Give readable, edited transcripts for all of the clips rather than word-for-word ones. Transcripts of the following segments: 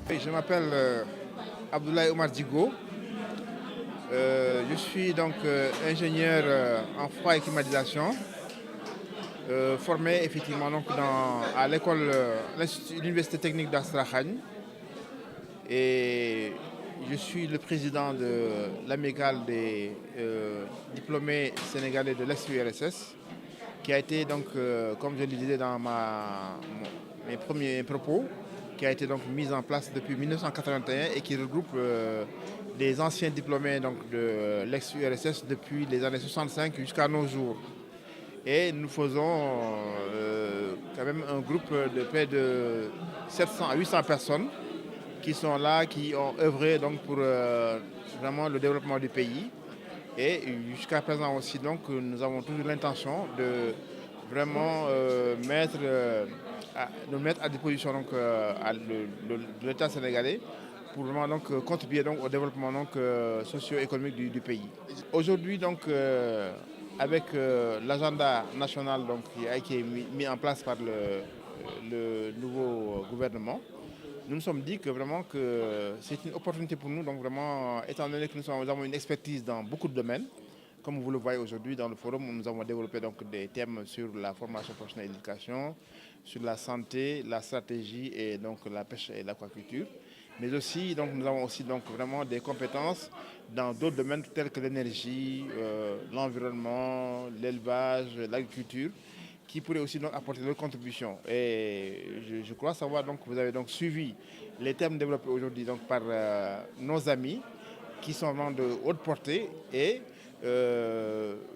Oui, je m'appelle Abdoulaye Omar Digo. Je suis donc ingénieur en froid et climatisation, formé effectivement donc à l'école, l'Université technique d'Astrakhan. Et je suis le président de l'amicale des diplômés sénégalais de l'ex-URSS, qui a été donc, comme je le disais dans mes premiers propos, qui a été donc mise en place depuis 1981 et qui regroupe des anciens diplômés donc, de l'ex-URSS depuis les années 65 jusqu'à nos jours. Et nous faisons quand même un groupe de près de 700 à 800 personnes qui sont là, qui ont œuvré donc, pour vraiment le développement du pays. Et jusqu'à présent aussi, donc, nous avons toujours l'intention de vraiment nous mettre à disposition donc, de l'État sénégalais pour vraiment donc, contribuer donc, au développement donc, socio-économique du pays. Aujourd'hui, donc, avec l'agenda national donc, qui a été mis en place par le nouveau gouvernement, nous nous sommes dit que vraiment que c'est une opportunité pour nous, donc vraiment, étant donné que nous avons une expertise dans beaucoup de domaines, comme vous le voyez aujourd'hui dans le forum, nous avons développé donc des thèmes sur la formation professionnelle et l'éducation, sur la santé, la stratégie et donc la pêche et l'aquaculture. Mais aussi, donc, nous avons aussi donc, vraiment des compétences dans d'autres domaines tels que l'énergie, l'environnement, l'élevage, l'agriculture, qui pourraient aussi donc, apporter leur contribution. Et je crois savoir donc, que vous avez donc suivi les thèmes développés aujourd'hui donc, par nos amis qui sont vraiment de haute portée et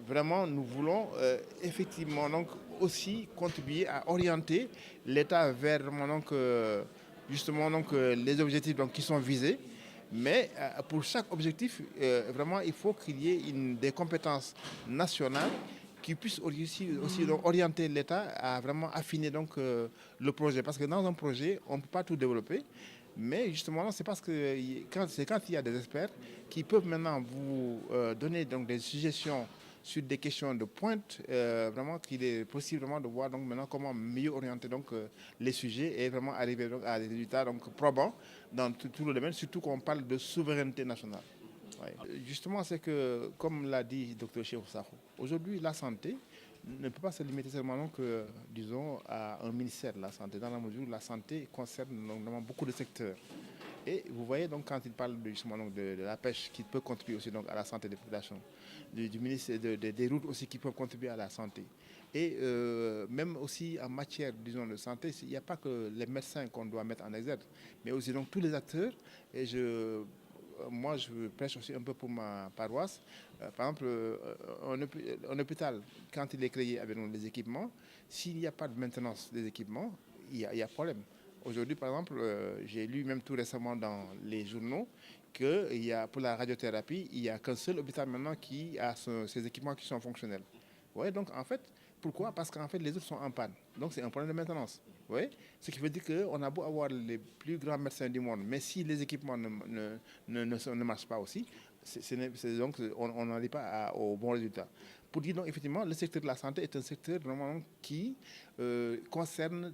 vraiment nous voulons effectivement donc, aussi contribuer à orienter l'État vers vraiment, donc, justement donc, les objectifs donc, qui sont visés. Mais pour chaque objectif, vraiment, il faut qu'il y ait des compétences nationales qui puissent aussi donc, orienter l'État à vraiment affiner donc, le projet. Parce que dans un projet, on ne peut pas tout développer. Mais justement, c'est parce que c'est quand il y a des experts qui peuvent maintenant vous donner donc, des suggestions sur des questions de pointe, vraiment qu'il est possible vraiment de voir donc, maintenant comment mieux orienter donc, les sujets et vraiment arriver donc, à des résultats donc, probants dans tout le domaine, surtout qu'on parle de souveraineté nationale. Ouais. Justement, c'est que, comme l'a dit Dr Cheikh Sakho, aujourd'hui, la santé ne peut pas se limiter seulement donc, disons, à un ministère de la santé, dans la mesure où la santé concerne donc, vraiment beaucoup de secteurs. Et vous voyez donc quand il parle justement donc, de la pêche qui peut contribuer aussi donc, à la santé des populations, du ministère des routes aussi qui peuvent contribuer à la santé. Et même aussi en matière disons, de santé, il n'y a pas que les médecins qu'on doit mettre en exergue, mais aussi donc, tous les acteurs. Et moi, je prêche aussi un peu pour ma paroisse. Par exemple, un hôpital, quand il est créé avec les équipements, s'il n'y a pas de maintenance des équipements, il y a problème. Aujourd'hui, par exemple, j'ai lu même tout récemment dans les journaux que pour la radiothérapie, il n'y a qu'un seul hôpital maintenant qui a ces équipements qui sont fonctionnels. Ouais, donc en fait, pourquoi? Parce qu'en fait, les autres sont en panne. Donc c'est un problème de maintenance. Ouais? Ce qui veut dire qu'on a beau avoir les plus grands médecins du monde, mais si les équipements ne marchent pas aussi, donc on n'arrive pas au bon résultat. Pour dire donc, effectivement, le secteur de la santé est un secteur vraiment qui concerne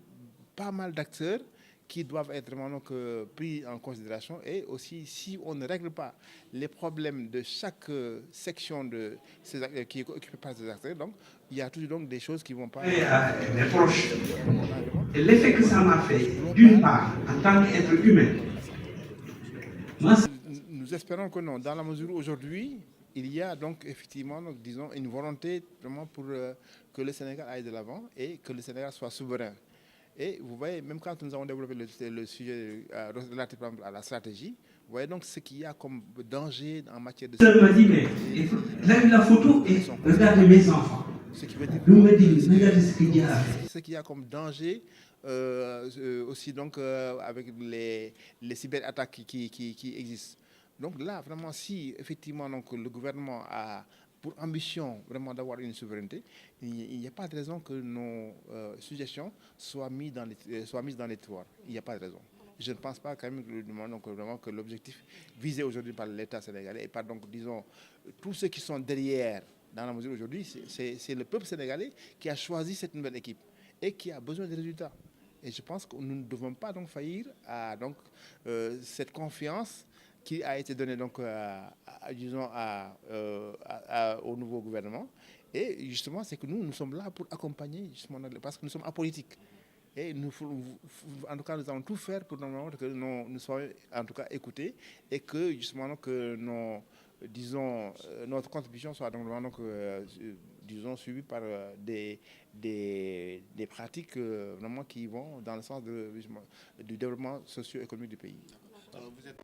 pas mal d'acteurs qui doivent être vraiment donc, pris en considération et aussi si on ne règle pas les problèmes de chaque section de qui est occupée par ces acteurs, donc il y a toujours donc des choses qui ne vont pas mes proches. donc, on a vraiment Et l'effet que ça m'a fait, d'une part, en tant qu'être humain, moi, nous espérons que non, dans la mesure où aujourd'hui, il y a donc effectivement, donc, disons, une volonté vraiment pour que le Sénégal aille de l'avant et que le Sénégal soit souverain. Et vous voyez, même quand nous avons développé le sujet relatif à la stratégie, vous voyez donc ce qu'il y a comme danger en matière de m'a dit, sécurité. mais là, la photo et regardez mes enfants. Ce qui veut dire Nous me dit, que regardez ce qu'il y a à faire. ce qu'il y a comme danger aussi donc avec les cyberattaques qui existent. Donc là, vraiment, si effectivement donc, le gouvernement a pour ambition vraiment d'avoir une souveraineté, il n'y a pas de raison que nos suggestions soient mises dans les tiroirs. Il n'y a pas de raison. Je ne pense pas quand même donc, vraiment que l'objectif visé aujourd'hui par l'État sénégalais et par donc, disons, tous ceux qui sont derrière, dans la mesure aujourd'hui, c'est le peuple sénégalais qui a choisi cette nouvelle équipe et qui a besoin de résultats. Et je pense que nous ne devons pas donc faillir à donc, cette confiance qui a été donnée donc, disons au nouveau gouvernement. Et justement, c'est que nous sommes là pour accompagner, justement, parce que nous sommes apolitiques. Et en tout cas, nous allons tout faire pour que nous soyons en tout cas écoutés et que justement que notre contribution soit donc, disons, suivie par des pratiques vraiment qui vont dans le sens du développement socio-économique du pays. Vous êtes...